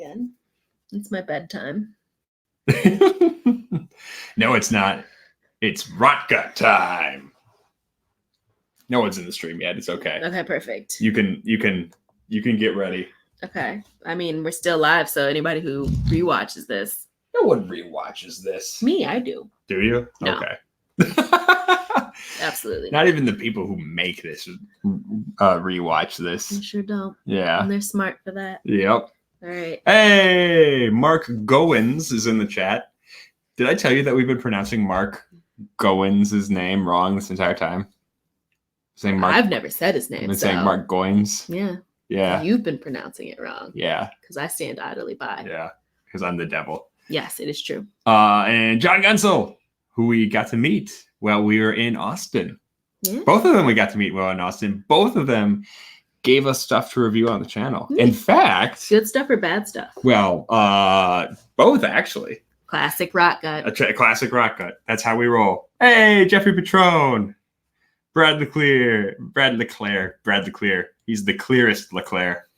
again. It's my bedtime. No, it's not. It's rot gut time. No one's in the stream yet. It's okay. Okay, perfect. You can get ready. Okay. I mean, we're still live, so anybody who rewatches this. No one rewatches this. Me, I do. Do you? No. Okay. Absolutely not even the people who make this rewatch this. They sure don't. Yeah. And they're smart for that. Yep. All right. Hey, Mark Goins is in the chat. Did I tell you that we've been pronouncing Mark Goins' name wrong this entire time? Saying Mark. I've never said his name. I've been saying Mark Goins. Yeah. Yeah. You've been pronouncing it wrong. Yeah. Because I stand idly by. Yeah. Because I'm the devil. Yes, it is true. And John Gunsel, who we got to meet while we were in Austin. Yeah. Both of them we got to meet while in Austin. Both of them gave us stuff to review on the channel. In fact, good stuff or bad stuff? Well, both actually. Classic rock gut. Classic rock gut. That's how we roll. Hey, Jeffrey Patron. Brad Leclerc. He's the clearest Leclerc.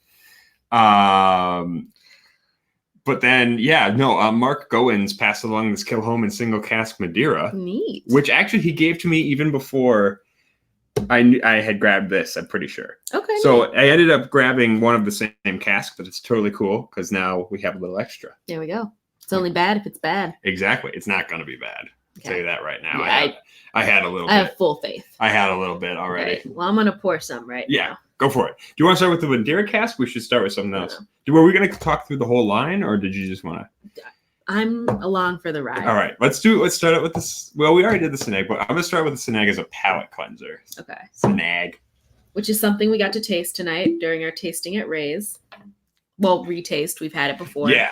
But then, Mark Goins passed along this Kilchoman single cask Madeira. Neat. Which actually he gave to me even before I had grabbed this, I'm pretty sure. Okay. So I ended up grabbing one of the same casks, but it's totally cool because now we have a little extra. There we go. It's only bad if it's bad. Exactly. It's not going to be bad. I'll tell you that right now. Yeah, I had a little bit. I have full faith. I had a little bit already. Right. Well, I'm going to pour some now. Go for it. Do you want to start with the Madeira cask? We should start with something else. Were we going to talk through the whole line, or did you just want to? I'm along for the ride. All right. Let's start out with this. Well, we already did the Snag, but I'm going to start with the Snag as a palate cleanser. Okay. Snag. Which is something we got to taste tonight during our tasting at Ray's. Well, retaste. We've had it before. Yeah.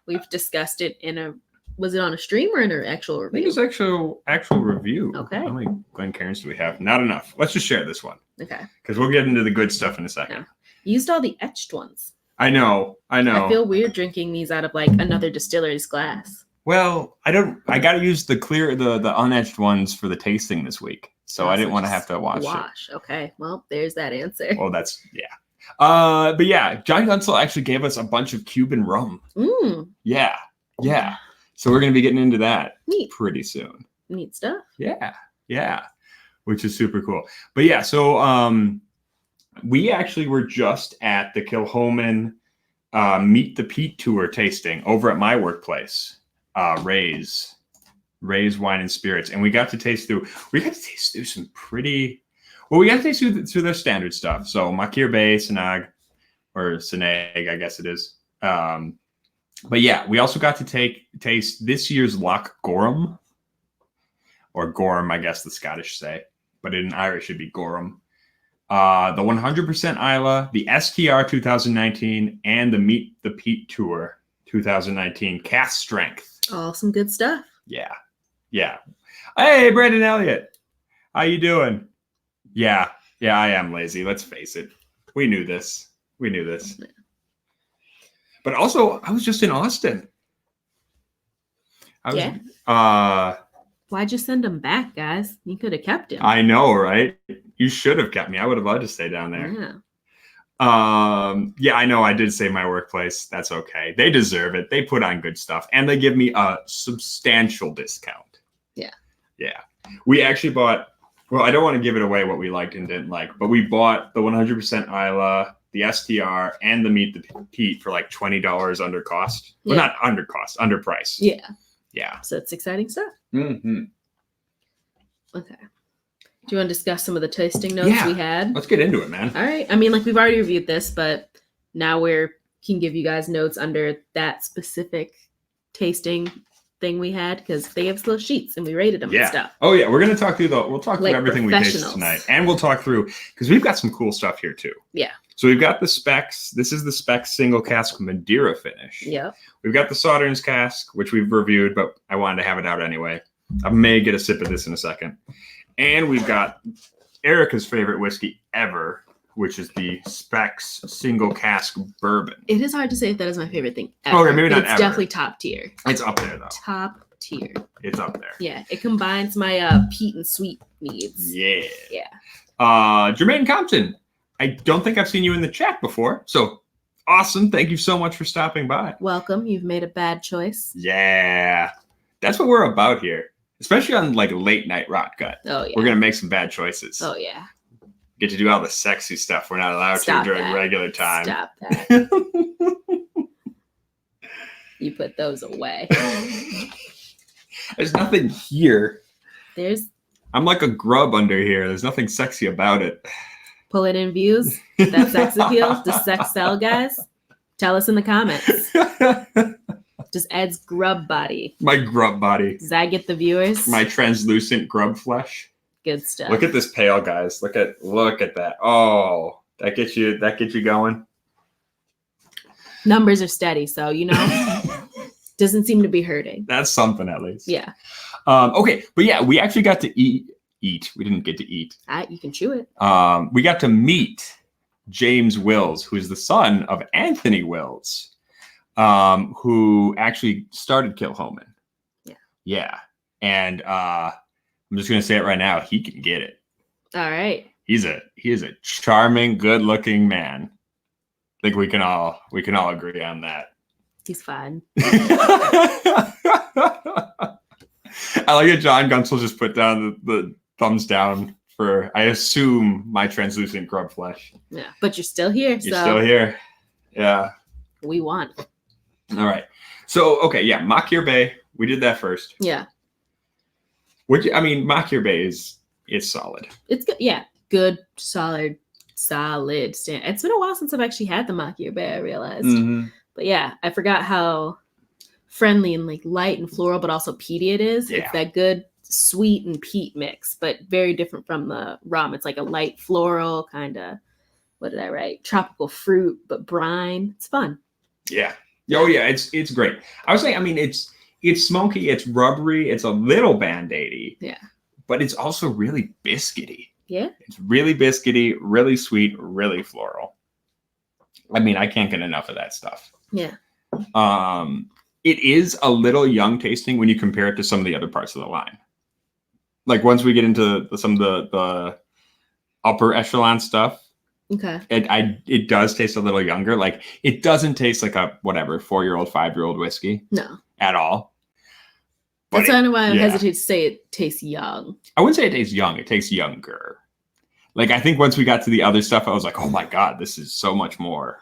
We've discussed it was it on a stream or in an actual review? I think it was actual review. Okay. How many Glencairns do we have? Not enough. Let's just share this one. Okay. Because we'll get into the good stuff in a second. Yeah. You used all the etched ones. I know. I feel weird drinking these out of like another distillery's glass. Well, I got to use the unetched ones for the tasting this week. So I didn't want to have to wash it. Okay. Well, there's that answer. Well, that's, yeah. But yeah, John Gunsel actually gave us a bunch of Cuban rum. Yeah. So we're going to be getting into that pretty soon. Neat stuff. Yeah. Which is super cool. But yeah, so we actually were just at the Kilchoman Meet the Peat tour tasting over at my workplace, Ray's Wine and Spirits, and we got to taste through some pretty. Well, we got to taste through their standard stuff. So Makir Bay, Snag, or Snag, I guess it is. But yeah, we also got to taste this year's Loch Gorham, or Gorham, I guess the Scottish say, but in Irish it'd be Gorham. The 100% Isla, the STR 2019, and the Meet the Peat Tour 2019 cast strength. All some good stuff. Yeah. Hey, Brandon Elliott, how you doing? Yeah, I am lazy. Let's face it. We knew this. But also, I was just in Austin. Why'd you send him back, guys? You could have kept him. I know, right? You should have kept me. I would have loved to stay down there. Yeah. I know I did say my workplace. That's okay. They deserve it. They put on good stuff. And they give me a substantial discount. Yeah. We actually bought, well, I don't want to give it away what we liked and didn't like, but we bought the 100% Isla, the STR, and the Meet the Peat for like $20 under cost. Well, not under cost, under price. Yeah. So it's exciting stuff. Mm-hmm. Okay. Do you want to discuss some of the tasting notes we had? Let's get into it, man. All right. I mean, like we've already reviewed this, but now can give you guys notes under that specific tasting thing we had because they gave us little sheets and we rated them and stuff. Oh yeah, we're gonna talk through we'll talk through everything we tasted tonight, and we'll talk through because we've got some cool stuff here too. Yeah. So we've got the specs. This is the specs single cask Madeira finish. Yeah. We've got the Sauternes cask, which we've reviewed, but I wanted to have it out anyway. I may get a sip of this in a second. And we've got Erica's favorite whiskey ever, which is the Specs single cask bourbon. It is hard to say if that is my favorite thing ever. Okay, maybe not it's ever. definitely top tier. It's up there, though. Top tier. It's up there. Yeah, it combines my peat and sweet needs. Yeah. Yeah. Jermaine Compton. I don't think I've seen you in the chat before, so Awesome. Thank you so much for stopping by. Welcome. You've made a bad choice. Yeah. That's what we're about here. Especially on like late night rock gut. Oh, yeah. We're going to make some bad choices. Oh, yeah. Get to do all the sexy stuff we're not allowed Stop to during that. regular time. Stop that. You put those away. There's nothing here. There's I'm like a grub under here. There's nothing sexy about it. pull it in views. That sex appeal. Does sex sell, guys? Tell us in the comments. Does Ed's grub body? My grub body. Does that get the viewers? My translucent grub flesh. Good stuff. Look at this pail, guys. Look at that. Oh, that gets you going. Numbers are steady, so doesn't seem to be hurting. That's something at least. Yeah. Okay, but yeah, we actually got to eat. We didn't get to eat. You can chew it. We got to meet James Wills, who is the son of Anthony Wills, who actually started Kilchoman. Yeah. Yeah. And I'm just gonna say it right now. He can get it. All right. He is a charming, good-looking man. I think we can all agree on that. He's fine. I like that John Gunsel just put down the thumbs down for, I assume, my translucent grub flesh. Yeah, but you're still here. You're still here. Yeah. We won. All right. So, okay, yeah, Makir Bay. We did that first. Yeah. Makir Bay is solid. It's good. Yeah. Good, solid. It's been a while since I've actually had the Makir Bay, I realized. Mm-hmm. But yeah, I forgot how friendly and like light and floral, but also peaty it is. Yeah. It's that good sweet and peat mix, but very different from the rum. It's like a light floral kind of, what did I write? Tropical fruit, but brine. It's fun. Yeah. Oh yeah, it's great. I was saying, it's smoky, it's rubbery, it's a little band-aidy. Yeah. But it's also really biscuity. Yeah. It's really biscuity, really sweet, really floral. I can't get enough of that stuff. Yeah. It is a little young tasting when you compare it to some of the other parts of the line. Like once we get into some of the upper echelon stuff, okay, it does taste a little younger. Like it doesn't taste like a 4-year-old, 5-year-old whiskey. No. At all. But that's kind of why I hesitate to say it tastes young. I wouldn't say it tastes young. It tastes younger. Like I think once we got to the other stuff, I was like, oh my God, this is so much more.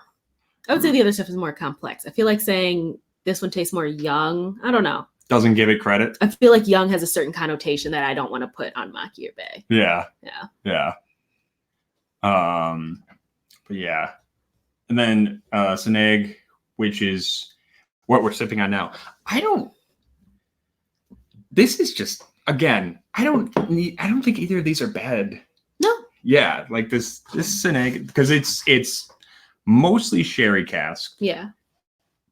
I would say the other stuff is more complex. I feel like saying this one tastes more young. I don't know. Doesn't give it credit. I feel like young has a certain connotation that I don't want to put on Makir Bay. Yeah. Yeah. Yeah. But yeah. And then Seneg, which is what we're sipping on now. This is just, again, I don't think either of these are bad. No. Yeah, like this Seneg, because it's mostly sherry cask. Yeah.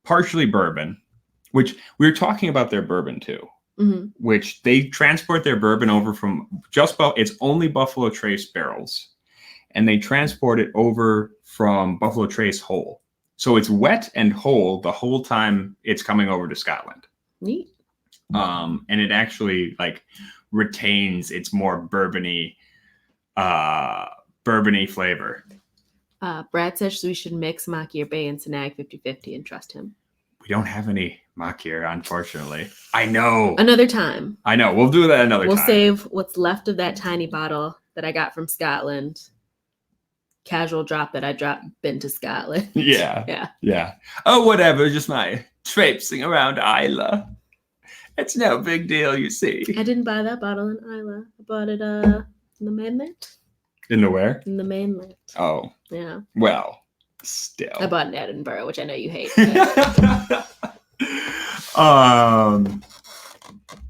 Partially bourbon, which we were talking about their bourbon too. Mm-hmm. Which they transport their bourbon over from it's only Buffalo Trace barrels, and they transport it over from Buffalo Trace whole. So it's wet and whole the whole time it's coming over to Scotland. Neat. And it actually like retains its more bourbony flavor. Brad says we should mix Makir Bay and Senag 50-50 and trust him. We don't have any Makir, unfortunately. I know. Another time. I know. We'll do that another time. We'll save what's left of that tiny bottle that I got from Scotland. Casual drop that I been to Scotland. Yeah. Yeah. Yeah. Oh, whatever. Just my traipsing around Isla. It's no big deal, you see. I didn't buy that bottle in Isla. I bought it in the mainland. In the where? In the mainland. Oh. Yeah. Well, still. I bought in Edinburgh, which I know you hate.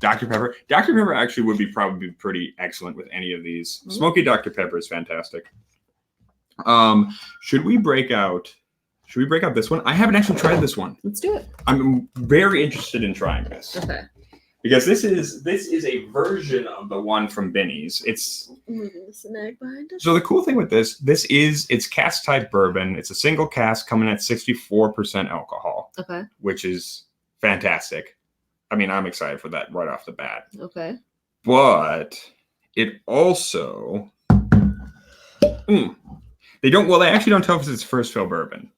Dr. Pepper. Dr. Pepper actually would be probably pretty excellent with any of these. Mm-hmm. Smoky Dr. Pepper is fantastic. Should we break out this one? I haven't actually tried this one. Let's do it. I'm very interested in trying this. Okay. Because this is a version of the one from Binny's. So the cool thing with it's cask type bourbon. It's a single cask coming at 64% alcohol. Okay. Which is fantastic. I'm excited for that right off the bat. Okay. But it also they actually don't tell us it's first fill bourbon.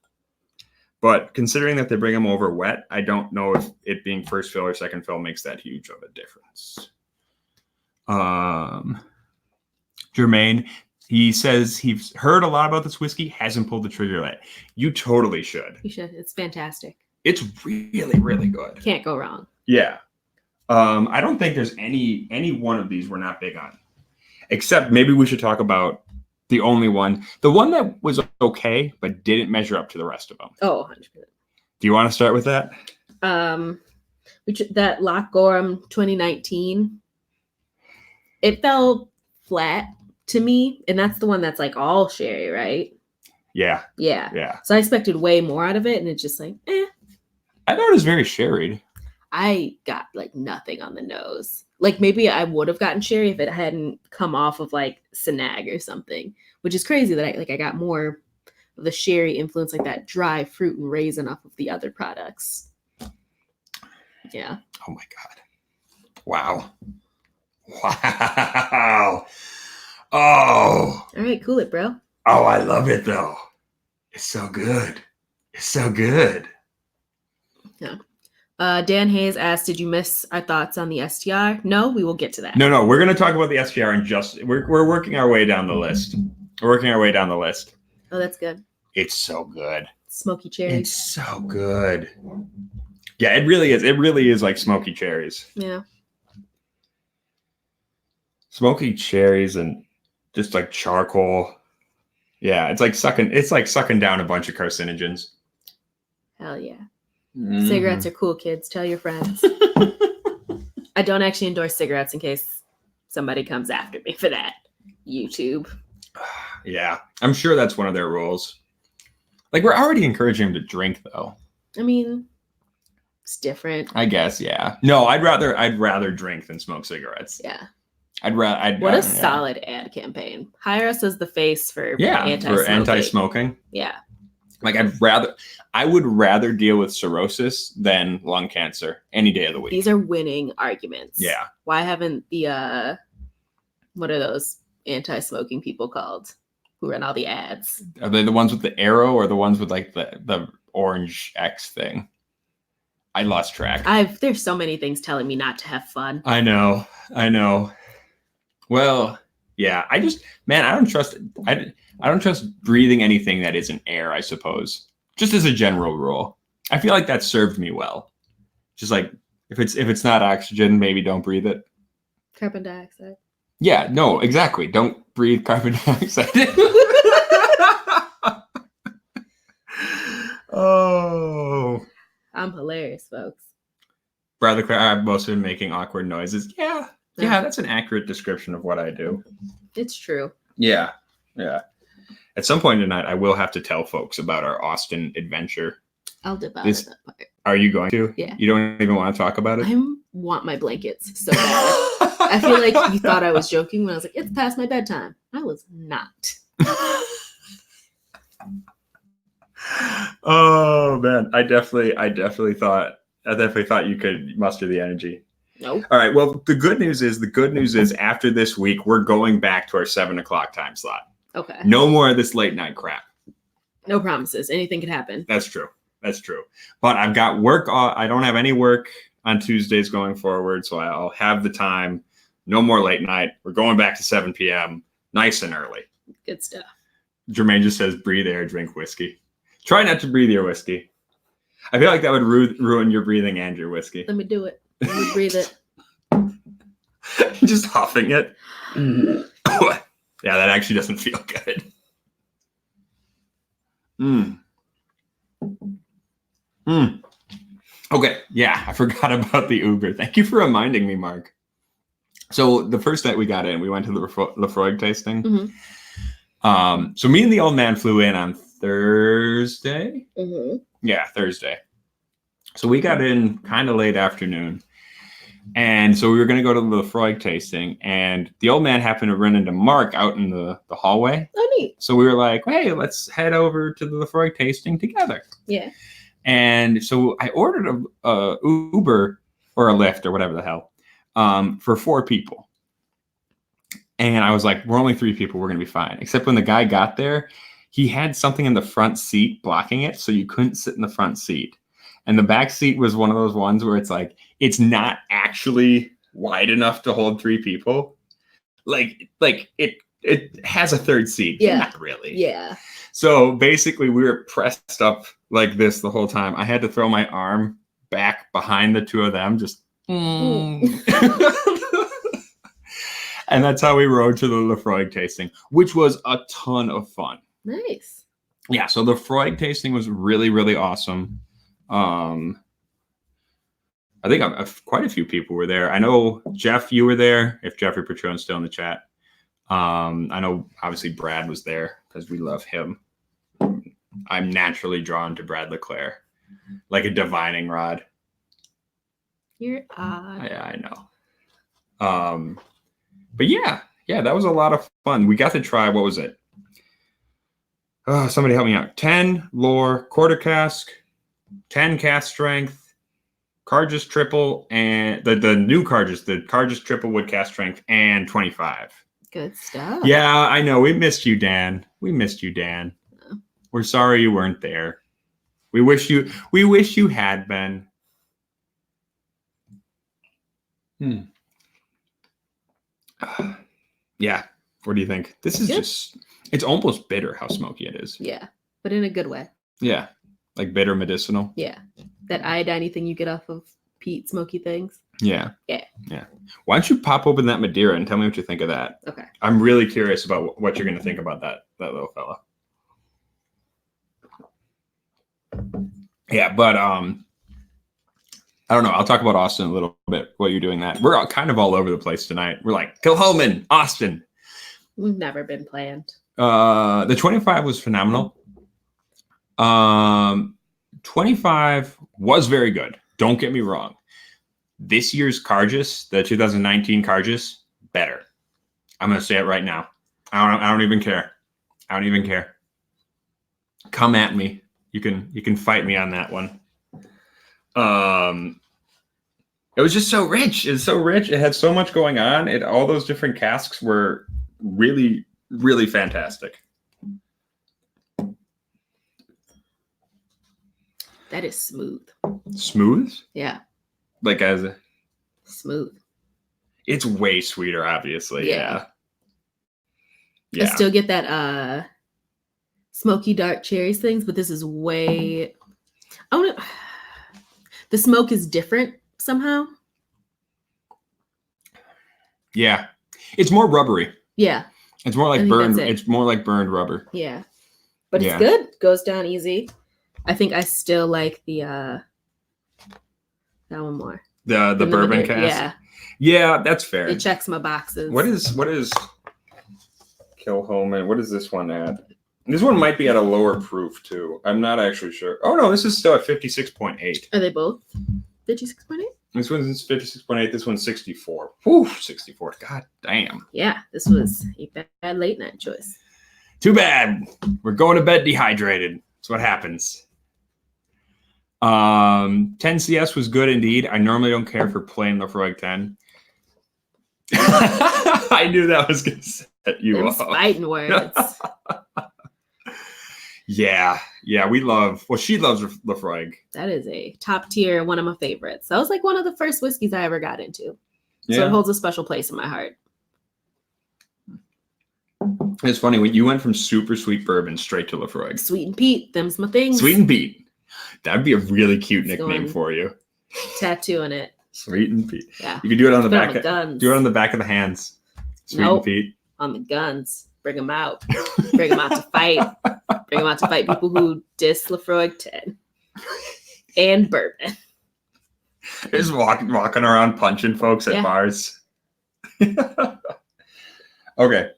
But considering that they bring them over wet, I don't know if it being first fill or second fill makes that huge of a difference. Jermaine, he says he's heard a lot about this whiskey, hasn't pulled the trigger yet. You totally should. You should. It's fantastic. It's really, really good. Can't go wrong. Yeah. I don't think there's any one of these we're not big on. Except maybe we should talk about the only one. The one that was okay, but didn't measure up to the rest of them. Oh, 100%. Do you want to start with that? That Loch Gorham 2019, it fell flat to me. And that's the one that's like all sherry, right? Yeah. Yeah. So I expected way more out of it. And it's just like, I thought it was very sherried. I got like nothing on the nose. Like maybe I would have gotten sherry if it hadn't come off of like Sinag or something, which is crazy that I got more of the sherry influence, like that dry fruit and raisin off of the other products. Yeah. Oh my God. Wow. Wow. Oh. All right, cool it, bro. Oh, I love it though. It's so good. It's so good. Yeah. Dan Hayes asked, did you miss our thoughts on the STR? No, we will get to that. No, we're going to talk about the STR and we're working our way down the list. We're working our way down the list. Oh, that's good. It's so good. Smoky cherries. It's so good. Yeah, it really is. It really is like smoky cherries. Yeah. Smoky cherries and just like charcoal. Yeah, it's like sucking down a bunch of carcinogens. Hell yeah. Cigarettes are cool, kids. Tell your friends. I don't actually endorse cigarettes in case somebody comes after me for that. YouTube. Yeah, I'm sure that's one of their rules. Like, we're already encouraging them to drink, though. I mean, it's different. I guess, yeah. No, I'd rather drink than smoke cigarettes. Yeah. What a solid ad campaign. Hire us as the face for anti-smoking. Yeah. Like I would rather deal with cirrhosis than lung cancer any day of the week. These are winning arguments. Yeah. Why haven't the what are those anti-smoking people called who run all the ads? Are they the ones with the arrow or the ones with like the orange X thing? I lost track. There's so many things telling me not to have fun. I know. Well, yeah, I don't trust breathing anything that isn't air, I suppose. Just as a general rule. I feel like that served me well. Just like if it's not oxygen, maybe don't breathe it. Carbon dioxide. Yeah, no, exactly. Don't breathe carbon dioxide. Oh. I'm hilarious, folks. Bradley Clare, I've mostly been making awkward noises. Yeah, that's an accurate description of what I do. It's true. Yeah. At some point tonight, I will have to tell folks about our Austin adventure. I'll devour that part. Are you going to? Yeah. You don't even want to talk about it? I want my blankets so bad. I feel like you thought I was joking when I was like, it's past my bedtime. I was not. Oh man, I definitely thought you could muster the energy. Nope. All right. Well, the good news is after this week, we're going back to our 7:00 time slot. Okay. No more of this late night crap. No promises. Anything could happen. That's true. But I've got work. I don't have any work on Tuesdays going forward, so I'll have the time. No more late night. We're going back to 7 p.m. nice and early. Good stuff. Jermaine just says, breathe air, drink whiskey. Try not to breathe your whiskey. I feel like that would ruin your breathing and your whiskey. Let me do it. Let me breathe it. Just huffing it. Yeah, that actually doesn't feel good. Okay, yeah, I forgot about the Uber. Thank you for reminding me, Mark. So the first night we got in, we went to the Lefroy tasting. Mm-hmm. So me and the old man flew in on Thursday. Mm-hmm. Yeah, Thursday. So we got in kind of late afternoon. And so we were going to go to the Lefroy tasting. And the old man happened to run into Mark out in the hallway. Oh, neat. So we were like, hey, let's head over to the Lefroy tasting together. Yeah. And so I ordered a Uber or a Lyft or whatever the hell for 4 people. And I was like, we're only 3 people. We're going to be fine. Except when the guy got there, he had something in the front seat blocking it, so you couldn't sit in the front seat. And the back seat was one of those ones where it's like, it's not actually wide enough to hold 3 people. Like it has a third seat. Yeah. Not really. Yeah. So basically we were pressed up like this the whole time. I had to throw my arm back behind the two of them, just and that's how we rode to the Lefroy tasting, which was a ton of fun. Nice. Yeah, so the Lefroy tasting was really, really awesome. I think quite a few people were there. I know, Jeff, you were there, if Jeffrey Patron's still in the chat. I know, obviously, Brad was there because we love him. I'm naturally drawn to Brad LeClaire, like a divining rod. You're odd. Yeah, I know. But yeah, that was a lot of fun. We got to try, what was it? Oh, somebody help me out. 10 lore, quarter cask, 10 cask strength, Cargis triple, and the new Cargis, the Cargis triple wood cask strength, and 25. Good stuff. Yeah, I know. We missed you, Dan. Oh. We're sorry you weren't there. We wish you had been. Yeah. What do you think? This is just, it's almost bitter how smoky it is. Yeah, but in a good way. Yeah. Like bitter medicinal. Yeah. That iodine thing you get off of peat smoky things. Yeah. Why don't you pop open that Madeira and tell me what you think of that? Okay. I'm really curious about what you're going to think about that little fella. Yeah, but I don't know. I'll talk about Austin a little bit while you're doing that. We're kind of all over the place tonight. We're like Kilchoman, Austin. We've never been planned. The 25 was phenomenal. 25 was very good. Don't get me wrong. This year's Cargis, the 2019 Cargis, better. I'm going to say it right now. I don't even care. Come at me. You can fight me on that one. It was just so rich. It's so rich. It had so much going on. All those different casks were really, really fantastic. That is smooth. Smooth? Yeah. Like as a smooth. It's way sweeter, obviously. Yeah. I still get that smoky dark cherries things, but this is way the smoke is different somehow. Yeah. It's more rubbery. Yeah. It's more like burned. It's more like burned rubber. Yeah. But it's good. Goes down easy. I think I still like the that one more. The bourbon cask. Yeah. Yeah, that's fair. It checks my boxes. What is Kilchoman? What is this one at? This one might be at a lower proof too. I'm not actually sure. Oh no, this is still at 56.8. Are they both 56.8? This one's 56.8. This one's 64. Whew, 64. God damn. Yeah, this was a bad late night choice. Too bad. We're going to bed dehydrated. That's what happens. 10 CS was good indeed. I normally don't care for plain Lefroy 10. I knew that was going to set you off. Fighting words. Yeah, we love. Well, she loves Lefroy. That is a top tier, one of my favorites. That was like one of the first whiskeys I ever got into. Yeah. So it holds a special place in my heart. It's funny when you went from super sweet bourbon straight to Lefroy. Sweet and Peat, them's my things. Sweet and Peat. That'd be a really cute nickname for you. Tattooing it. Sweet and Peat. Yeah. You could do it on the back. Do it on the back of the hands. Sweet and Peat. On the guns. Bring them out. Bring them out to fight. Bring them out to fight people who diss Lefroy 10 and bourbon. Just walking around punching folks at bars. Okay.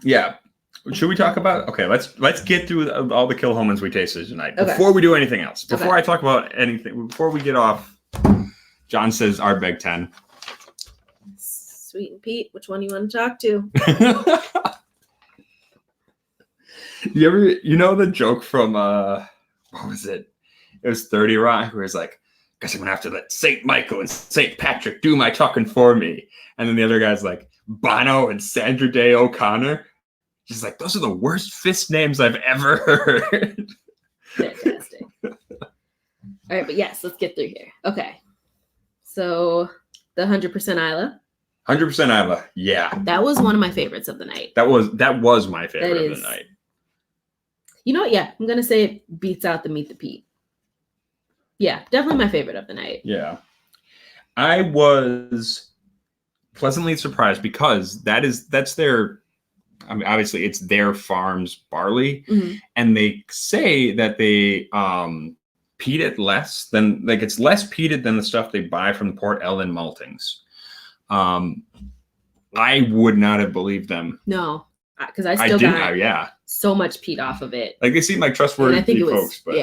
Yeah. Should we talk about? Okay, let's get through all the Kilchomans we tasted tonight before we do anything else. Before I talk about anything, before we get off, John says Ardbeg 10. Sweet and Peat, which one you want to talk to? You know the joke from what was it? It was 30 Rock, where it's like, guess I'm gonna have to let St. Michael and St. Patrick do my talking for me. And then the other guy's like, Bono and Sandra Day O'Connor. She's like, those are the worst fist names I've ever heard. Fantastic. All right, but yes, let's get through here. Okay. So the 100% Isla. 100% Isla. Yeah. That was one of my favorites of the night. That was my favorite of the night. You know what? Yeah, I'm going to say it beats out the Meet the Peat. Yeah, definitely my favorite of the night. Yeah. I was pleasantly surprised because that's their, I mean, obviously it's their farm's barley, and they say that they peat it less than, like, it's less peated than the stuff they buy from Port Ellen maltings. I would not have believed them. No, because I still got so much peat off of it. Like, they seem like trustworthy folks, but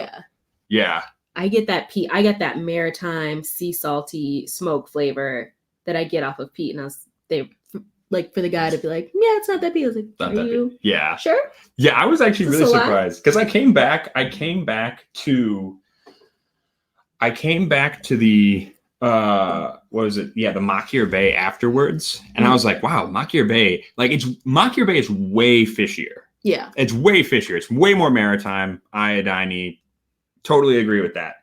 yeah. I get that peat. I get that maritime, sea salty smoke flavor that I get off of peat, and like for the guy to be like, yeah, it's not that peat. I was like, not are you sure? Yeah, I was actually really surprised because I came back to the what was it? Yeah, the Macchier Bay afterwards, and I was like, wow, Macchier Bay, like, Macchier Bay is way fishier. Yeah, it's way fishier. It's way more maritime, iodine-y. Totally agree with that.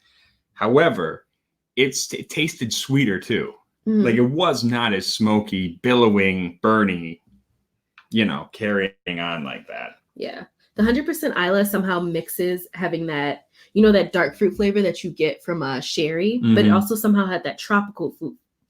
However, it tasted sweeter too. Like, it was not as smoky, billowing, burny, carrying on like that. Yeah. The 100% Isla somehow mixes having that, that dark fruit flavor that you get from a sherry, but it also somehow had that tropical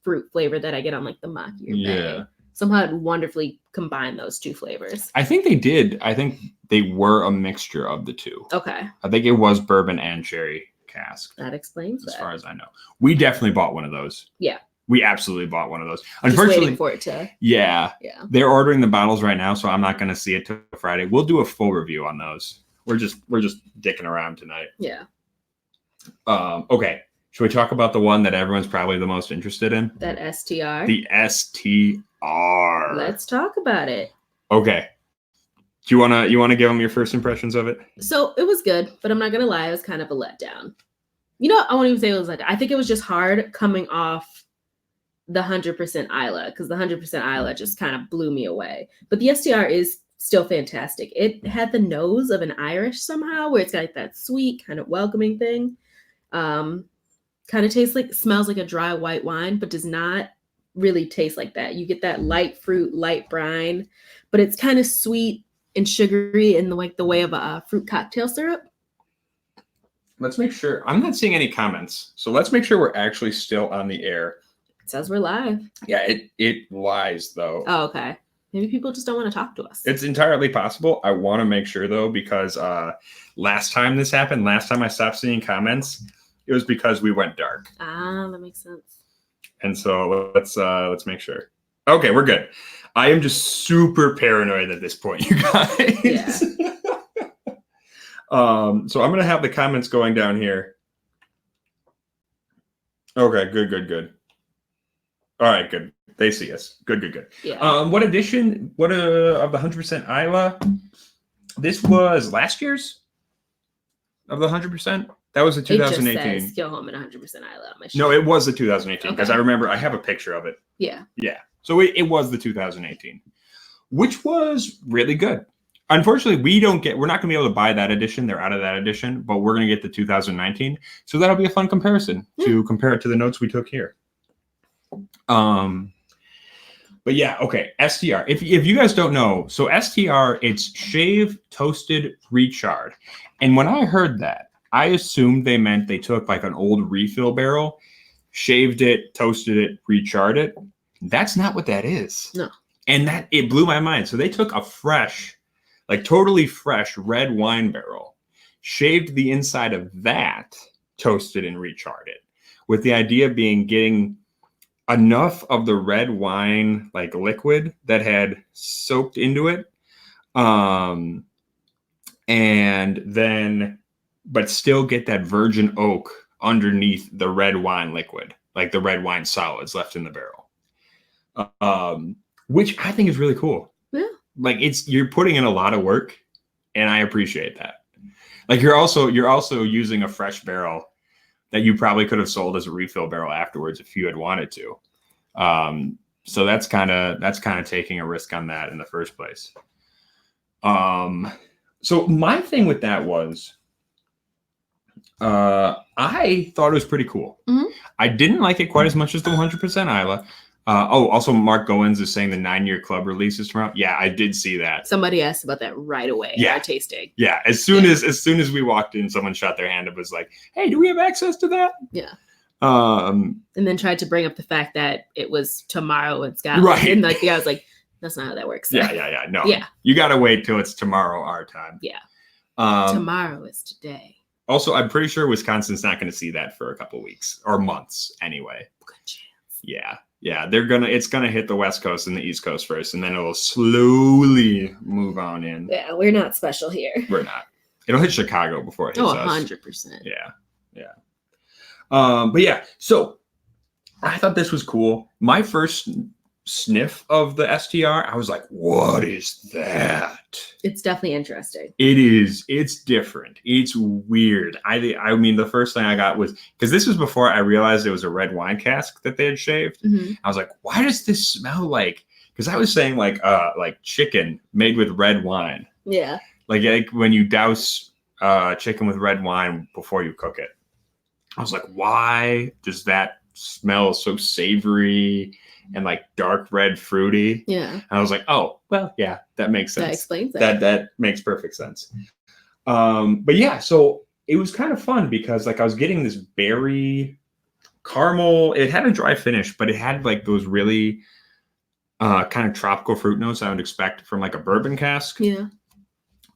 fruit flavor that I get on like the Macchier Bay. Somehow it wonderfully combined those two flavors. I think they did. I think they were a mixture of the two. Okay. I think it was bourbon and sherry cask. That explains that. As far as I know. We definitely bought one of those. Yeah. We absolutely bought one of those. Unfortunately, just waiting for it to. Yeah. They're ordering the bottles right now, so I'm not going to see it till Friday. We'll do a full review on those. We're just dicking around tonight. Yeah. Okay. Should we talk about the one that everyone's probably the most interested in? That STR. The STR. Let's talk about it. Okay. Do you wanna give them your first impressions of it? So it was good, but I'm not gonna lie, it was kind of a letdown. I won't even say it was letdown. I think it was just hard coming off the 100% Isla, because the 100% Isla just kind of blew me away. But the STR is still fantastic. It had the nose of an Irish somehow, where it's got like that sweet, kind of welcoming thing. Kind of smells like a dry white wine, but does not really taste like that. You get that light fruit, light brine, but it's kind of sweet and sugary in the way of a fruit cocktail syrup. Let's make sure. I'm not seeing any comments, so let's make sure we're actually still on the air. It says we're live. Yeah, it lies though. Oh, okay. Maybe people just don't want to talk to us. It's entirely possible. I want to make sure though, because last time this happened, last time I stopped seeing comments, it was because we went dark. Ah, that makes sense. And so let's make sure. Okay, we're good. I am just super paranoid at this point, you guys. Yeah. So I'm gonna have the comments going down here. Okay, good. All right, good. They see us. Good. Yeah. What edition? What of the 100% Isla? This was last year's of the 100%. That was the 2018. It just says Kilchoman 100% Isla on my shirt. No, it was the 2018 because I remember I have a picture of it. Yeah. So it was the 2018, which was really good. Unfortunately, we're not going to be able to buy that edition. They're out of that edition, but we're going to get the 2019. So that'll be a fun comparison to compare it to the notes we took here. But yeah, okay. STR. If you guys don't know, so STR, it's shave, toasted, recharred. And when I heard that, I assumed they meant they took like an old refill barrel, shaved it, toasted it, recharred it. That's not what that is. No. And it blew my mind. So they took a fresh, like totally fresh red wine barrel, shaved the inside of that, toasted and recharred it, with the idea being getting enough of the red wine like liquid that had soaked into it, and then but still get that virgin oak underneath the red wine liquid, like the red wine solids left in the barrel, which I think is really cool. Yeah. Like you're putting in a lot of work, and I appreciate that. Like you're also using a fresh barrel that you probably could have sold as a refill barrel afterwards if you had wanted to. So that's kind of taking a risk on that in the first place. So my thing with that was, I thought it was pretty cool. Mhm. I didn't like it quite as much as the 100% Isla. Also, Mark Goins is saying the 9-year club releases tomorrow. Yeah, I did see that. Somebody asked about that right away. Yeah. Our tasting. Yeah, as soon as we walked in, someone shot their hand up, was like, "Hey, do we have access to that?" Yeah. And then tried to bring up the fact that it was tomorrow in Scotland. Right. And like the guy was like, "That's not how that works." Yeah. No. Yeah. You gotta wait till it's tomorrow our time. Yeah. Um, Tomorrow is today. Also, I'm pretty sure Wisconsin's not going to see that for a couple weeks or months anyway. Good chance. Yeah. It's gonna hit the West Coast and the East Coast first, and then it'll slowly move on in. Yeah, we're not special here. We're not. It'll hit Chicago before it hits us. 100%. Yeah. But yeah, so I thought this was cool. My first sniff of the STR, I was like, "What is that?" It's definitely interesting. It is. It's different. It's weird. I mean, the first thing I got was, because this was before I realized it was a red wine cask that they had shaved. Mm-hmm. I was like, "Why does this smell like?" Because I was saying like chicken made with red wine. Yeah. Like when you douse chicken with red wine before you cook it. I was like, why does that smell so savory and like dark red fruity? Yeah. And I was like, oh, well, yeah, that makes sense. That explains it. That makes perfect sense. But yeah, so it was kind of fun because like I was getting this berry caramel. It had a dry finish, but it had like those really kind of tropical fruit notes I would expect from like a bourbon cask. Yeah.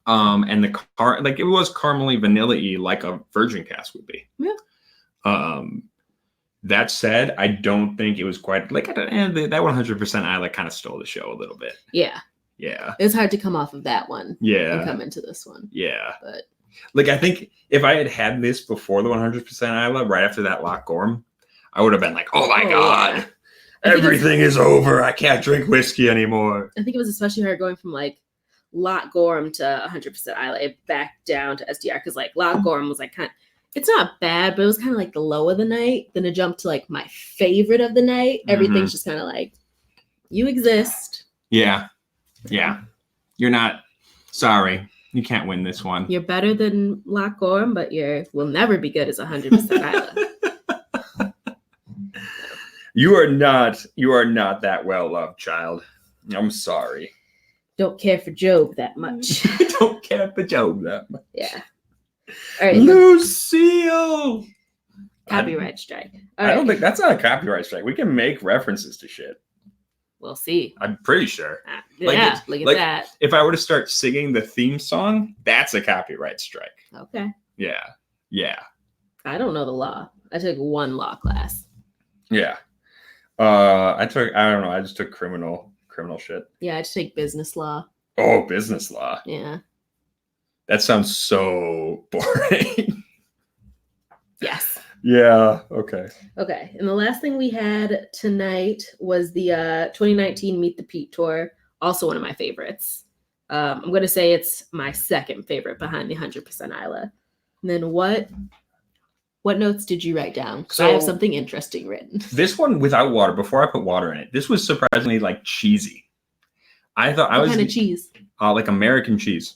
And it was caramely vanilla-y like a virgin cask would be. Yeah. That said, I don't think it was quite like that 100% I like kind of stole the show a little bit. Yeah. Yeah. It's hard to come off of that one. Yeah. And come into this one. Yeah. But like I think if I had this before the 100% Isla, right after that Loch Gorm, I would have been like, "Oh my god, yeah. everything is over. I can't drink whiskey anymore." I think it was especially hard going from like Loch Gorm to 100% Isla back down to SDR, because like Loch Gorm was like it's not bad, but it was kind of like the low of the night. Then to jump to like my favorite of the night, everything's just kind of like, you exist. Yeah. You're not. Sorry, you can't win this one. You're better than Loch Gorm, but will never be good as 100% Isla. You are not that well loved, child. I'm sorry. Don't care for Job that much. Don't care for Job that much. Yeah. All right. Lucille. Copyright strike. All I don't think that's not a copyright strike. We can make references to shit. We'll see. I'm pretty sure. Look at that. If I were to start singing the theme song, that's a copyright strike. Okay. Yeah. I don't know the law. I took one law class. Yeah. I don't know. I just took criminal shit. Yeah, I just take business law. Oh, business law. Yeah. That sounds so boring. Yes. Yeah. Okay. Okay. And the last thing we had tonight was the 2019 Meet the Peat tour. Also one of my favorites. I'm going to say it's my second favorite behind the 100% Isla. And then what notes did you write down? Because I have something interesting written. This one without water, before I put water in it, this was surprisingly like cheesy. I thought what kind of cheese? Like American cheese.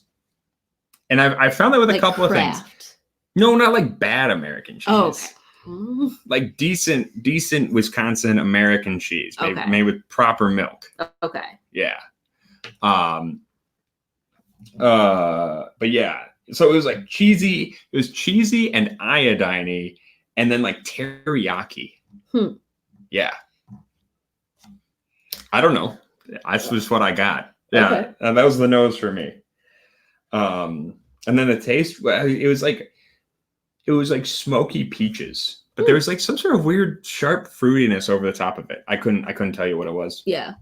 And I found that with a couple of things. No, not like bad American cheese. Oh, okay. Like decent Wisconsin American cheese, made with proper milk. Okay. Yeah. But yeah. So it was like cheesy. It was cheesy and iodine-y, and then like teriyaki. Yeah. I don't know. That's just what I got. Yeah. Okay. And that was the nose for me. And then the taste, it was like smoky peaches, but there was like some sort of weird sharp fruitiness over the top of it. I couldn't tell you what it was. Yeah.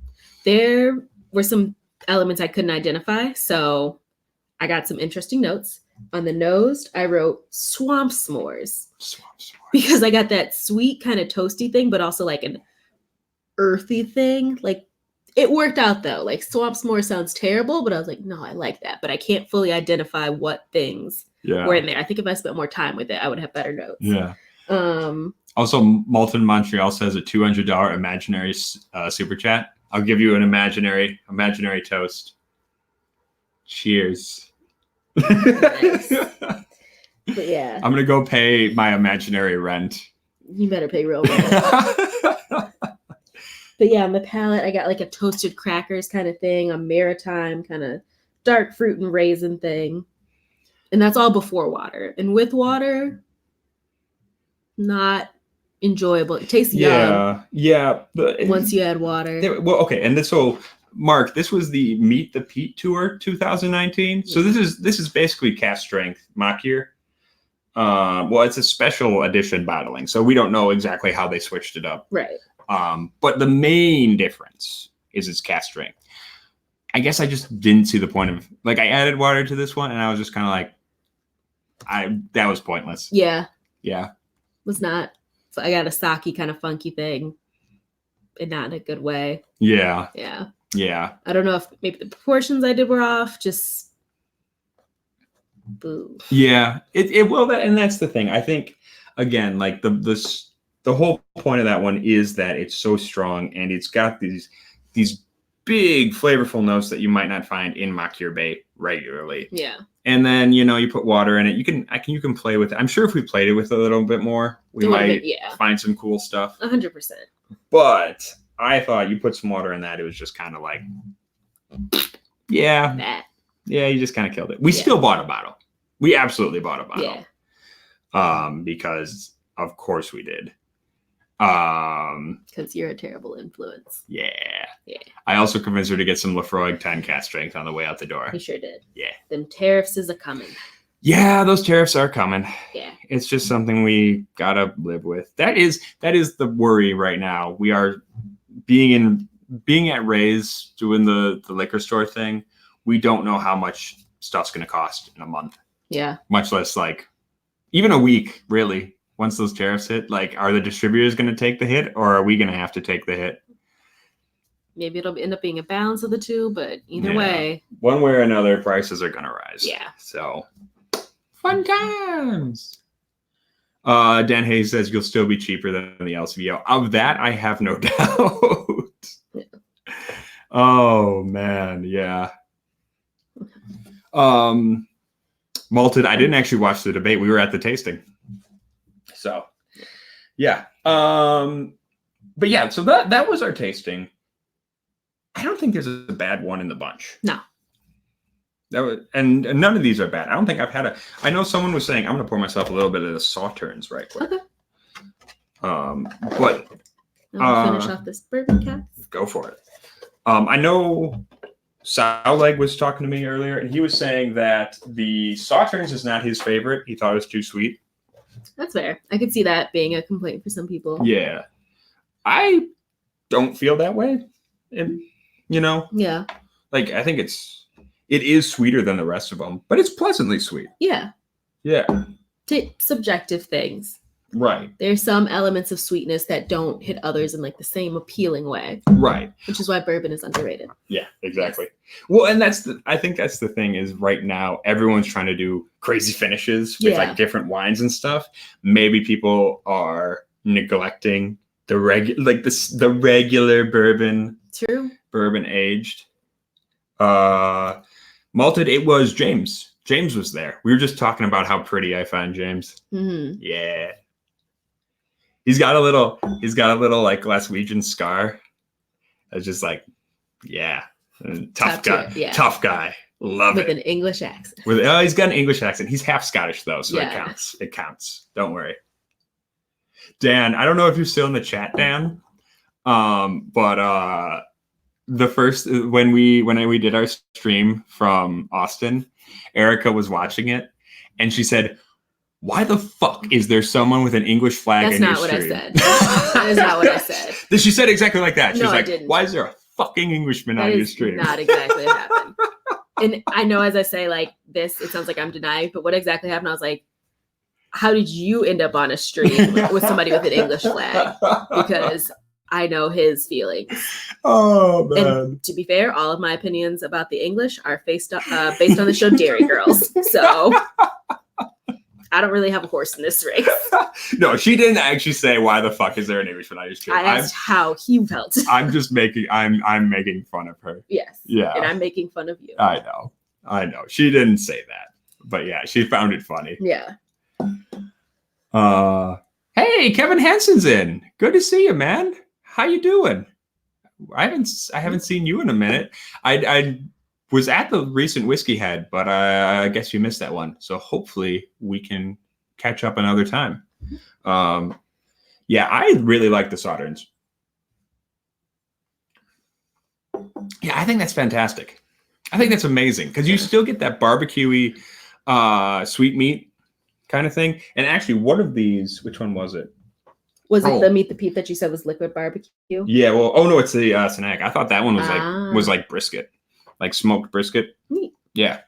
There were some elements I couldn't identify. So I got some interesting notes. On the nose, I wrote swamp s'mores. Because I got that sweet kind of toasty thing, but also like an earthy thing. Like it worked out though. Like swamp s'mores sounds terrible, but I was like, no, I like that. But I can't fully identify what things were in there. I think if I spent more time with it, I would have better notes. Yeah. Also, Malton Montreal says a $200 imaginary super chat. I'll give you an imaginary toast. Cheers. Nice. But yeah, I'm gonna go pay my imaginary rent. you better pay real rent. But yeah, on the palate, I got like a toasted crackers kind of thing, a maritime kind of dark fruit and raisin thing. And that's all before water. And with water, not enjoyable. It tastes young. Yeah. But once you add water. Well, okay. And Mark, this was the Meet the Peat Tour 2019. So this is basically cast strength Makir. Well, it's a special edition bottling, so we don't know exactly how they switched it up. Right. But the main difference is its cast strength. I guess I just didn't see the point of, like, I added water to this one and I was just kind of like, that was pointless. Yeah. Yeah. Was not. So I got a sake kind of funky thing, and not in a good way. Yeah. Yeah. Yeah. I don't know if maybe the proportions I did were off. Just boo. Yeah. It will. And that's the thing. I think, again, like the whole point of that one is that it's so strong and it's got these big flavorful notes that you might not find in Makir Bay regularly. Yeah. And then, you put water in it. You can play with it. I'm sure if we played it with a little bit more, we might find some cool stuff. 100%. But I thought you put some water in that. It was just kind of like, yeah, you just kind of killed it. We still bought a bottle. We absolutely bought a bottle. Yeah. Because of course we did. Because you're a terrible influence. Yeah. I also convinced her to get some Lafroig 10 cast strength on the way out the door. You sure did. Yeah. Them tariffs is a coming. Yeah, those tariffs are coming. Yeah. It's just something we gotta live with. That is the worry right now. We are being at Ray's doing the liquor store thing. We don't know how much stuff's gonna cost in a month. Yeah. Much less like even a week, really. Once those tariffs hit, like, are the distributors going to take the hit, or are we going to have to take the hit? Maybe it'll end up being a balance of the two, but either way. One way or another, prices are going to rise. Yeah. So, fun times. Dan Hayes says you'll still be cheaper than the LCBO. Of that, I have no doubt. Yeah. Oh, man. Yeah. Malted, I didn't actually watch the debate. We were at the tasting. So, yeah. But yeah, so that was our tasting. I don't think there's a bad one in the bunch. No. And none of these are bad. I don't think I've had I know someone was saying, I'm going to pour myself a little bit of the Sauternes right quick. Okay. But I'll finish off this bourbon cap. Go for it. I know Sowleg was talking to me earlier, and he was saying that the Sauternes is not his favorite. He thought it was too sweet. That's fair. I could see that being a complaint for some people. Yeah. I don't feel that way. And, Yeah. Like, I think it is sweeter than the rest of them, but it's pleasantly sweet. Yeah. Yeah. Subjective things. Right. There's some elements of sweetness that don't hit others in like the same appealing way. Right. Which is why bourbon is underrated. Yeah, exactly. Well, and I think that's the thing is right now everyone's trying to do crazy finishes with like different wines and stuff. Maybe people are neglecting the regular bourbon. True. Bourbon aged. Malted, it was James. James was there. We were just talking about how pretty I find James. Mm-hmm. Yeah. He's got a little like Glaswegian scar. It's just like, yeah, tough guy. Yeah. Tough guy. Love it. With an English accent. He's got an English accent. He's half Scottish though, so it counts. It counts. Don't worry. Dan, I don't know if you're still in the chat, Dan. But the first when we did our stream from Austin, Erica was watching it, and she said, "Why the fuck is there someone with an English flag in your stream?" That's not what I said. That is not what I said. She said exactly like that. She was like, I didn't. "Why is there a fucking Englishman on your stream?" Not exactly what happened. And I know as I say like this, it sounds like I'm denying, but what exactly happened? I was like, how did you end up on a stream with somebody with an English flag? Because I know his feelings. Oh, man. And to be fair, all of my opinions about the English are based on the show Dairy Girls. So I don't really have a horse in this race. No, she didn't actually say, "Why the fuck is there an Englishman on your stream?" I asked how he felt. I'm making fun of her. Yes. Yeah. And I'm making fun of you. I know. I know. She didn't say that. But yeah, she found it funny. Yeah. Hey, Kevin Hansen's in. Good to see you, man. How you doing? I haven't seen you in a minute. I was at the recent Whiskey Head, but I guess you missed that one. So hopefully we can catch up another time. Yeah, I really like the Sauternes. Yeah, I think that's fantastic. I think that's amazing because you still get that barbecuey, sweet meat kind of thing. And actually, one of these, which one was it? Was it the Meat the Peat that you said was liquid barbecue? Yeah, well, no, it's the snag. I thought that one was like brisket, like smoked brisket. Neat. Yeah.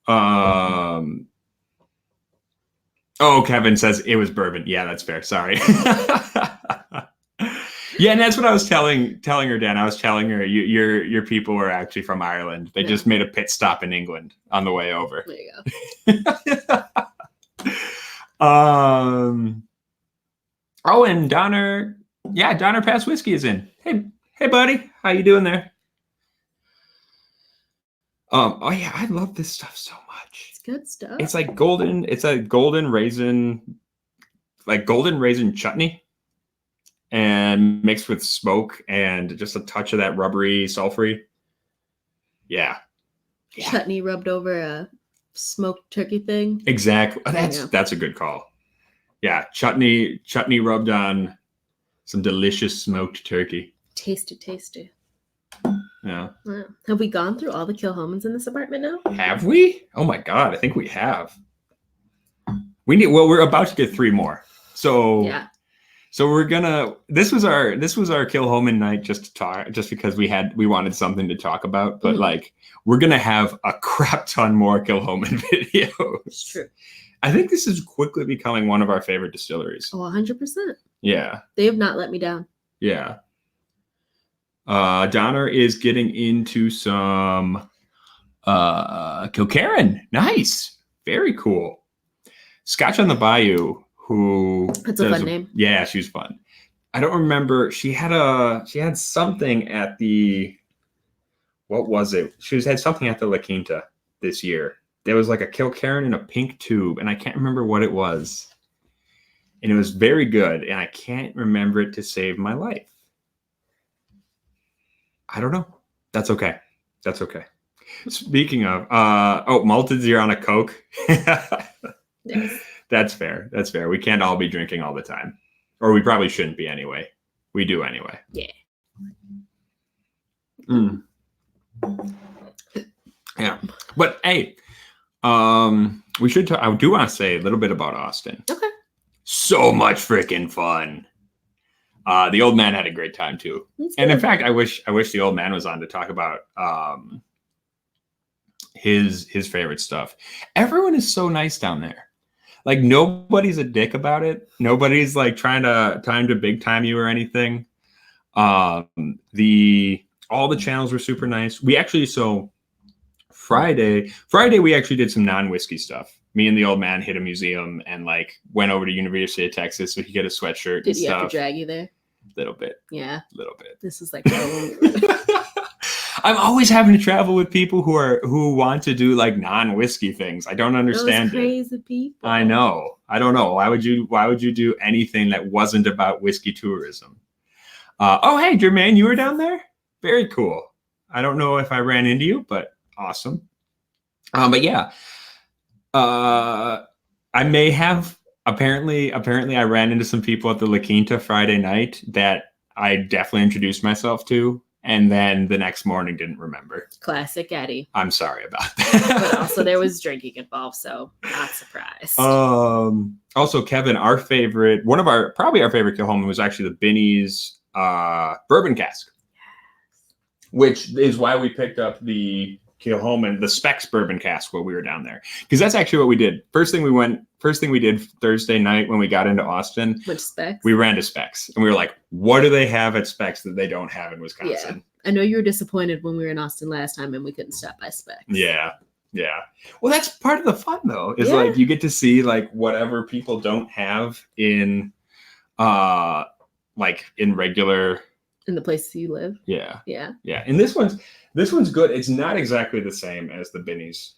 Oh, Kevin says it was bourbon. Yeah, that's fair. Sorry. Yeah, and that's what I was telling her, Dan. I was telling her your people were actually from Ireland. They just made a pit stop in England on the way over. There you go. Oh, and Donner Pass Whiskey is in. Hey, buddy, how you doing there? Oh yeah, I love this stuff so much. It's good stuff. It's like golden. It's a golden raisin chutney, and mixed with smoke and just a touch of that rubbery, sulfury. Yeah. Chutney rubbed over a smoked turkey thing. Exactly. That's a good call. Yeah, chutney rubbed on some delicious smoked turkey. Tasty. Yeah. Wow. Have we gone through all the Kilchomans in this apartment now? Have we? Oh my God, I think we have. We're about to get 3 more. So yeah. So we're gonna. This was our Kilchoman night just to talk, just because we wanted something to talk about. But like, we're gonna have a crap ton more Kilchoman videos. It's true. I think this is quickly becoming one of our favorite distilleries. Oh, 100%. Yeah. They have not let me down. Yeah. Donner is getting into some Kilchoman. Nice. Very cool. Scotch on the Bayou, that's a fun name. Yeah, she was fun. I don't remember. She had something at the, what was it? She had something at the La Quinta this year. There was like a Kilchoman in a pink tube, and I can't remember what it was. And it was very good, and I can't remember it to save my life. I don't know. That's okay. Speaking of, malted zero on a Coke. Yes. That's fair. We can't all be drinking all the time. Or we probably shouldn't be anyway. We do anyway. Yeah. Yeah. But hey, we should talk. I do want to say a little bit about Austin. Okay. So much freaking fun. The old man had a great time too. And in fact, I wish the old man was on to talk about his favorite stuff. Everyone is so nice down there. Like, nobody's a dick about it. Nobody's like trying to big time you or anything. All the channels were super nice. We actually, Friday we actually did some non-whiskey stuff. Me and the old man hit a museum and like went over to University of Texas so he could get a sweatshirt. Did he have to drag you there? Little bit. Yeah. Little bit. This is like I'm always having to travel with people who want to do like non-whiskey things. I don't understand those crazy people. I know. I don't know. Why would you do anything that wasn't about whiskey tourism? Oh, hey, Jermaine, you were down there? Very cool. I don't know if I ran into you, but awesome. But yeah. I may have apparently I ran into some people at the La Quinta Friday night that I definitely introduced myself to, and then the next morning didn't remember. Classic Eddie. I'm sorry about that. But also there was drinking involved, so not surprised. Also, Kevin, probably our favorite Kilchoman was actually the Binny's bourbon cask. Yes. Which is why we picked up the Kilchoman, the Specs bourbon cask while we were down there. Because that's actually what we did. First thing we did Thursday night when we got into Austin. Which Specs? We ran to Specs. And we were like, what do they have at Specs that they don't have in Wisconsin? Yeah. I know you were disappointed when we were in Austin last time and we couldn't stop by Specs. Yeah. Yeah. Well, that's part of the fun though, is like you get to see like whatever people don't have in like in regular In the place you live. Yeah. Yeah. Yeah. And this one's good. It's not exactly the same as the Binny's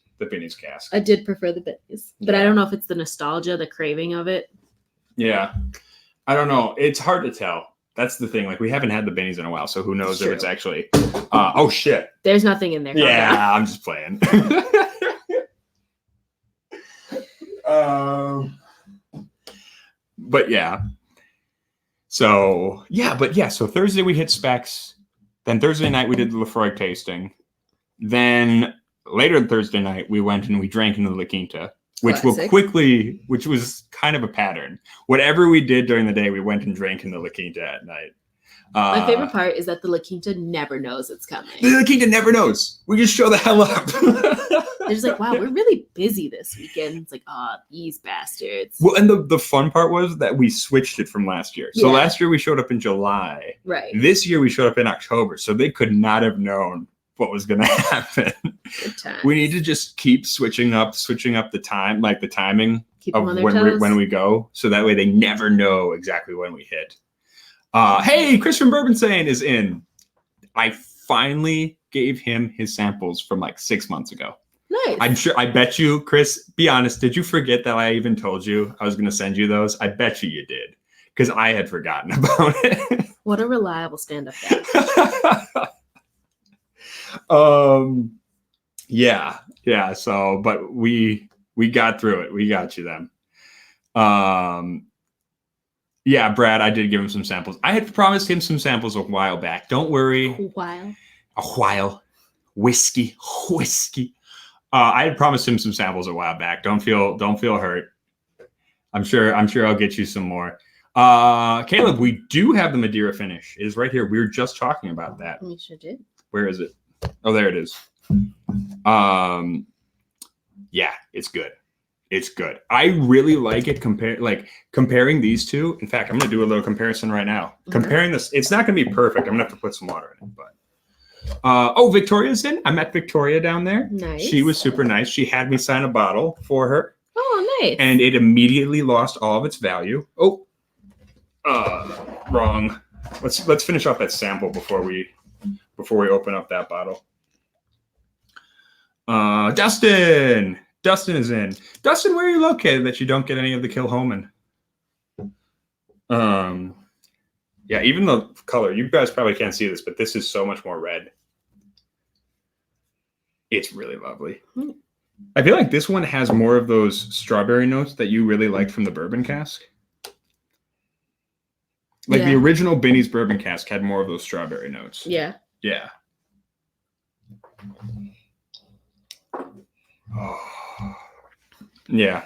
cask. I did prefer the Binny's, but I don't know if it's the nostalgia, the craving of it. Yeah. I don't know. It's hard to tell. That's the thing. Like, we haven't had the Binny's in a while, so who knows if it's actually. Oh shit! There's nothing in there. Yeah, I'm just playing. But yeah. So So Thursday we hit specs. Then Thursday night we did the Lefroy tasting. Then later Thursday night we went and we drank into the La Quinta. Which was kind of a pattern. Whatever we did during the day, we went and drank in the La Quinta at night. My favorite part is that the La Quinta never knows it's coming. The La Quinta never knows. We just show the hell up. They're just like, wow, we're really busy this weekend. It's like, these bastards. Well, and the fun part was that we switched it from last year. So last year we showed up in July. Right. This year we showed up in October. So they could not have known what was going to happen. We need to just keep switching up the time, like the timing of when we go, so that way they never know exactly when we hit. Hey, Chris from Bourbon Saying is in. I finally gave him his samples from like 6 months ago. Nice. I bet you, Chris, be honest, did you forget that I even told you I was going to send you those? I bet you did, because I had forgotten about it. What a reliable stand-up guy. Yeah. So, but we got through it. We got you then. Yeah, Brad, I did give him some samples. I had promised him some samples a while back. Don't worry. A while. Whiskey. I had promised him some samples a while back. Don't feel hurt. I'm sure I'll get you some more. Caleb, we do have the Madeira finish. It is right here. We were just talking about that. We sure did. Where is it? Oh, there it is. Yeah, it's good. It's good. I really like it comparing these two. In fact, I'm going to do a little comparison right now. Mm-hmm. Comparing this, it's not going to be perfect. I'm going to have to put some water in it, but Victoria's in. I met Victoria down there. Nice. She was super nice. She had me sign a bottle for her. Oh, nice. And it immediately lost all of its value. Oh, wrong. Let's finish off that sample before we open up that bottle. Dustin is in. Dustin, where are you located that you don't get any of the Kilchoman? Yeah, even the color, you guys probably can't see this, but this is so much more red. It's really lovely. I feel like this one has more of those strawberry notes that you really liked from the bourbon cask. Like the original Binny's bourbon cask had more of those strawberry notes. Yeah. Yeah. Oh. Yeah.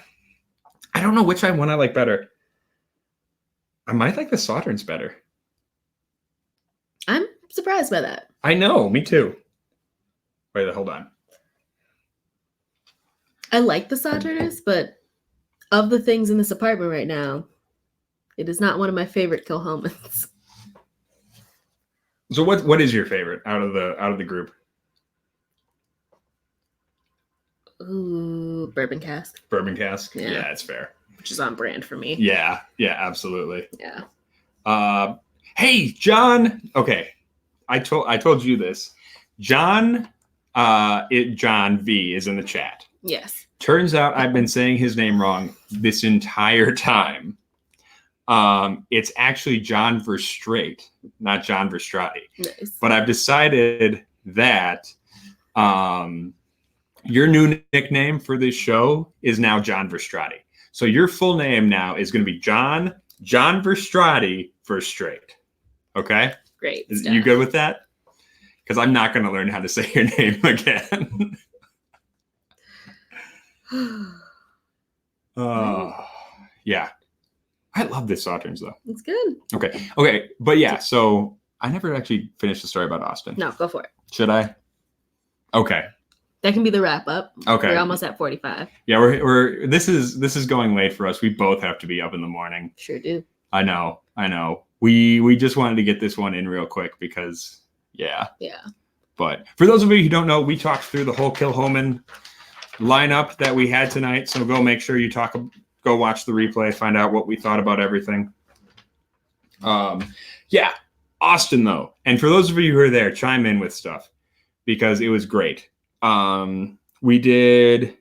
I don't know which one I like better. I might like the Sauternes better. I'm surprised by that. I know, me too. Wait, hold on. I like the Sauternes, but of the things in this apartment right now, it is not one of my favorite Kilchomans. So what is your favorite out of the group? Ooh, bourbon cask. Bourbon cask? Yeah, that's fair. Which is on brand for me. Yeah, absolutely. Yeah. Hey, John. Okay. I told you this. John V is in the chat. Yes. Turns out I've been saying his name wrong this entire time. It's actually John Verstraete, not John Verstrati. Nice. But I've decided that your new nickname for this show is now John Verstrati. So your full name now is going to be John Verstrati Verstraete. Okay? Great. You good with that? Because I'm not going to learn how to say your name again. Yeah. I love this Sauternes though. It's good. Okay. But yeah, so I never actually finished the story about Austin. No, go for it. Should I? Okay. That can be the wrap up. Okay. We're almost at 45. Yeah, we're this is going late for us. We both have to be up in the morning. Sure do. I know. We just wanted to get this one in real quick because yeah. But for those of you who don't know, we talked through the whole Kilchoman lineup that we had tonight. So go make sure you go watch the replay, find out what we thought about everything. Yeah. Austin, though, and for those of you who are there, chime in with stuff because it was great. We did,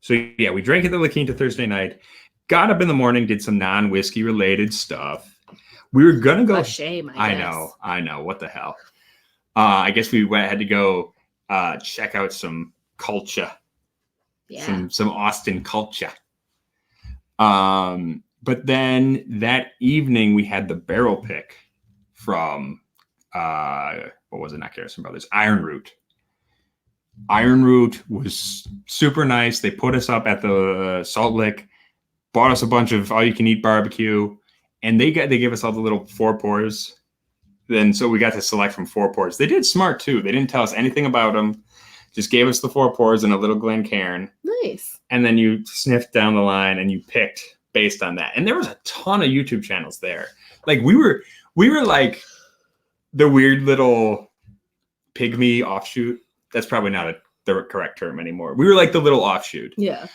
so yeah, we drank at the La Quinta Thursday night, got up in the morning, did some non-whiskey related stuff. We were gonna go. A shame, I guess. I know. What the hell? I guess we had to go check out some culture. Yeah. Some Austin culture. But then that evening we had the barrel pick from what was it? Not Garrison Brothers. Iron Root. Iron Root was super nice. They put us up at the Salt Lick, bought us a bunch of all-you-can-eat barbecue, and they gave us all the little 4 pours. Then so we got to select from 4 pours. They did smart too. They didn't tell us anything about them. Just gave us the 4 pours and a little Glencairn. Nice. And then you sniffed down the line and you picked based on that. And there was a ton of YouTube channels there. Like we were like the weird little pygmy offshoot. That's probably not the correct term anymore. We were like the little offshoot. Yeah.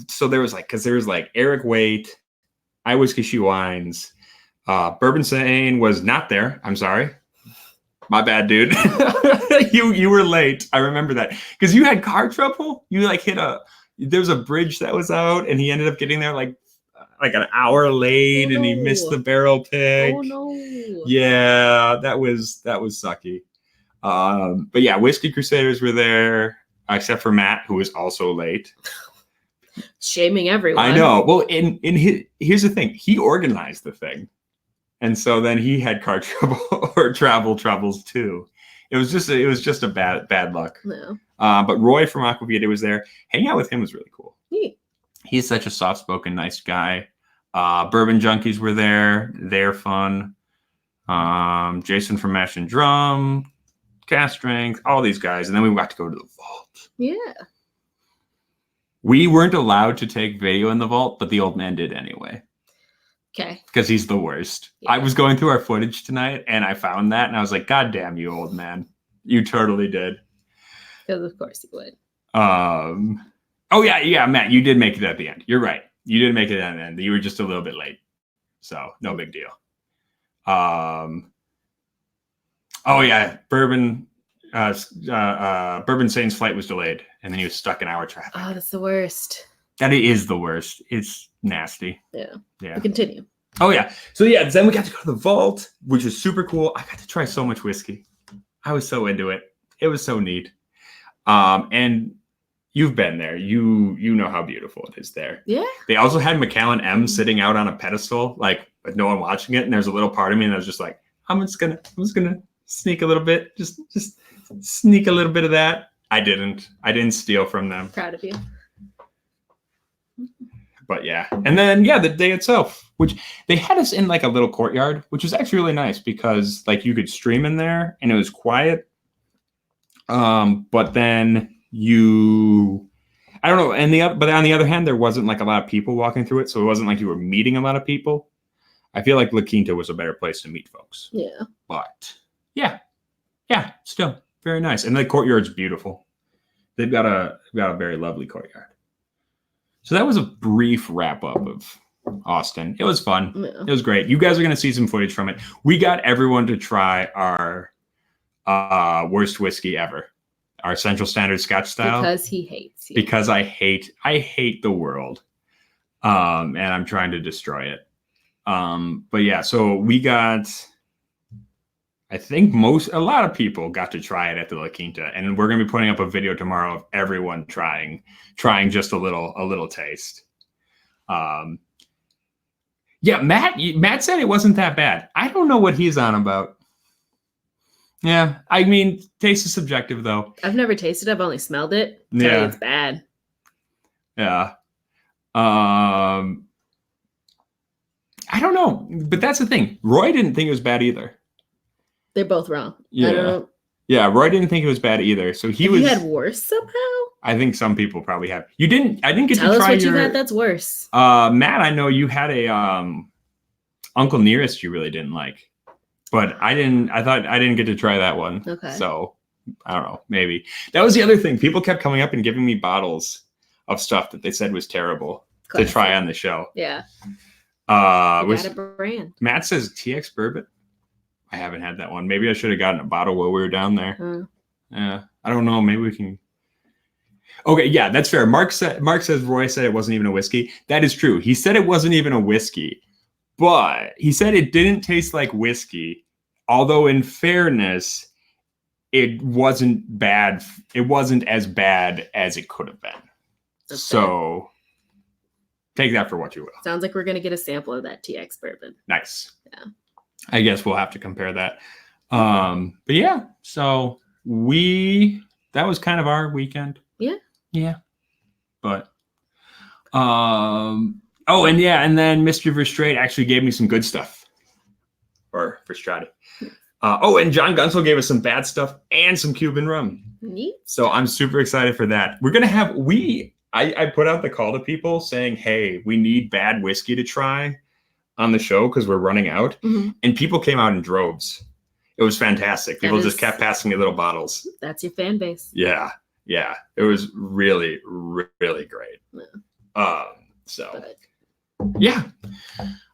So there was like Eric Waite, I Whiskey She Wines, Bourbon Sane was not there. I'm sorry. My bad, dude. You were late. I remember that because you had car trouble. You like there was a bridge that was out and he ended up getting there like an hour late and he missed the barrel pick. Oh no. Yeah, that was sucky. But yeah, Whiskey Crusaders were there, except for Matt, who was also late. Shaming everyone. I know. Well, here's the thing. He organized the thing. And so then he had car trouble or travel troubles too. It was just a bad luck. No. But Roy from Aquavita was there. Hanging out with him was really cool. Neat. He's such a soft-spoken, nice guy. Bourbon Junkies were there. They're fun. Jason from Mash and Drum, Cast Strength, all these guys. And then we got to go to the vault. Yeah. We weren't allowed to take video in the vault, but the old man did anyway. Okay. Because he's the worst. Yeah. I was going through our footage tonight and I found that and I was like, God damn you, old man. You totally did. Because of course you would. Oh yeah, Matt, you did make it at the end. You're right. You did make it at the end. You were just a little bit late. So no big deal. Oh yeah, Bourbon Sane's flight was delayed and then he was stuck in our traffic. Oh, that's the worst. That is the worst. It's nasty. Yeah. Yeah. Continue. Oh yeah. So yeah, then we got to go to the vault, which is super cool. I got to try so much whiskey. I was so into it. It was so neat. And you've been there. You know how beautiful it is there. Yeah. They also had Macallan M sitting out on a pedestal, like with no one watching it. And there's a little part of me that was just like, I'm just gonna sneak a little bit, just sneak a little bit of that. I didn't steal from them. Proud of you. But yeah. And then, yeah, the day itself, which they had us in like a little courtyard, which was actually really nice because like you could stream in there and it was quiet. But then I don't know. But on the other hand, there wasn't like a lot of people walking through it. So it wasn't like you were meeting a lot of people. I feel like La Quinta was a better place to meet folks. Yeah. But yeah, still very nice. And the courtyard's beautiful. They've got a very lovely courtyard. So that was a brief wrap up of Austin. It was fun. Yeah. It was great. You guys are going to see some footage from it. We got everyone to try our worst whiskey ever, our Central Standard Scotch style. Because he hates you. Because I hate the world, and I'm trying to destroy it. But yeah, so we got. I think a lot of people got to try it at the La Quinta, and we're going to be putting up a video tomorrow of everyone trying just a little taste. Yeah, Matt said it wasn't that bad. I don't know what he's on about. Yeah, I mean, taste is subjective though. I've never tasted it. I've only smelled it. Yeah, it's bad. Yeah. I don't know, but that's the thing. Roy didn't think it was bad either. They're both wrong. Yeah. I don't know. Yeah, Roy didn't think it was bad either. So he had worse somehow? I think some people probably have. I didn't get to try your... Tell us what you had that's worse. Matt, I know you had a Uncle Nearest you really didn't like. But I thought I didn't get to try that one. Okay. So, I don't know. Maybe. That was the other thing. People kept coming up and giving me bottles of stuff that they said was terrible to try on the show. Yeah. You got a brand. Matt says TX bourbon. I haven't had that one. Maybe I should have gotten a bottle while we were down there. Yeah, I don't know. Maybe we can. Okay, yeah, that's fair. Mark says Roy said it wasn't even a whiskey. That is true. He said it wasn't even a whiskey, but he said it didn't taste like whiskey. Although, in fairness, it wasn't bad. It wasn't as bad as it could have been. That's so take that for what you will. Sounds like we're gonna get a sample of that TX bourbon. Nice. Yeah. I guess we'll have to compare that. But yeah, so that was kind of our weekend. Yeah. Yeah. But and then Mr. Verstrate actually gave me some good stuff. Or Verstrate. And John Gunsel gave us some bad stuff and some Cuban rum. Neat. So I'm super excited for that. We're gonna have I put out the call to people saying, hey, we need bad whiskey to try on the show because we're running out. Mm-hmm. And people came out in droves. It was fantastic. People just kept passing me little bottles. That's your fan base. Yeah. Yeah. It was really, really great. Yeah. Yeah.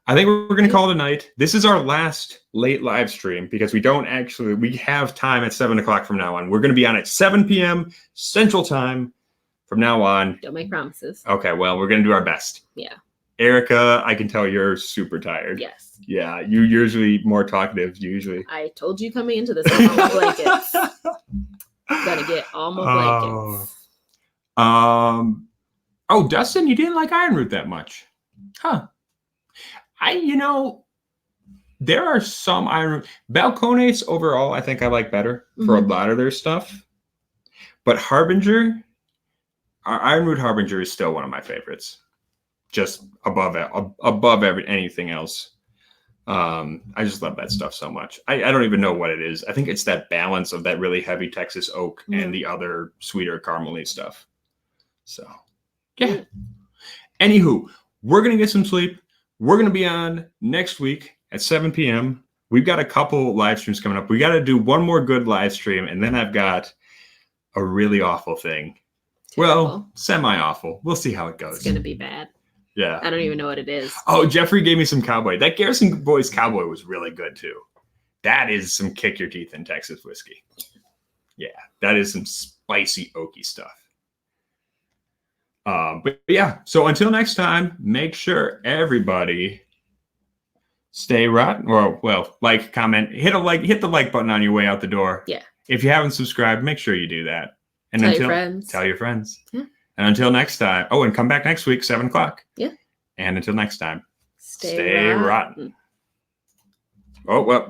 I think we're going to call it a night. This is our last late live stream because we have time at 7:00 from now on. We're going to be on at 7 p.m. Central Time from now on. Don't make promises. Okay. Well, we're going to do our best. Yeah. Erica, I can tell you're super tired. Yes. Yeah. You're usually more talkative. Usually. I told you coming into this, all my blankets. Gonna get all my blankets. Dustin, you didn't like Iron Root that much. Huh. There are some Iron Root. Balcones overall, I think I like better for a lot of their stuff. But Harbinger, our Iron Root Harbinger is still one of my favorites. Just above anything else. I just love that stuff so much. I don't even know what it is. I think it's that balance of that really heavy Texas oak and the other sweeter caramely stuff. So, yeah. Anywho, we're going to get some sleep. We're going to be on next week at 7 p.m. We've got a couple live streams coming up. We got to do one more good live stream, and then I've got a really awful thing. Terrible. Well, semi-awful. We'll see how it goes. It's going to be bad. Yeah. I don't even know what it is. Oh, Jeffrey gave me some Cowboy. That Garrison Boys Cowboy was really good, too. That is some kick your teeth in Texas whiskey. Yeah, that is some spicy, oaky stuff. But yeah, so until next time, make sure everybody stay rotten. Well, like, comment, hit the like button on your way out the door. Yeah. If you haven't subscribed, make sure you do that. And tell your friends. Yeah. And until next time. Oh, and come back next week, 7:00. Yeah. And until next time, stay rotten. Oh, well.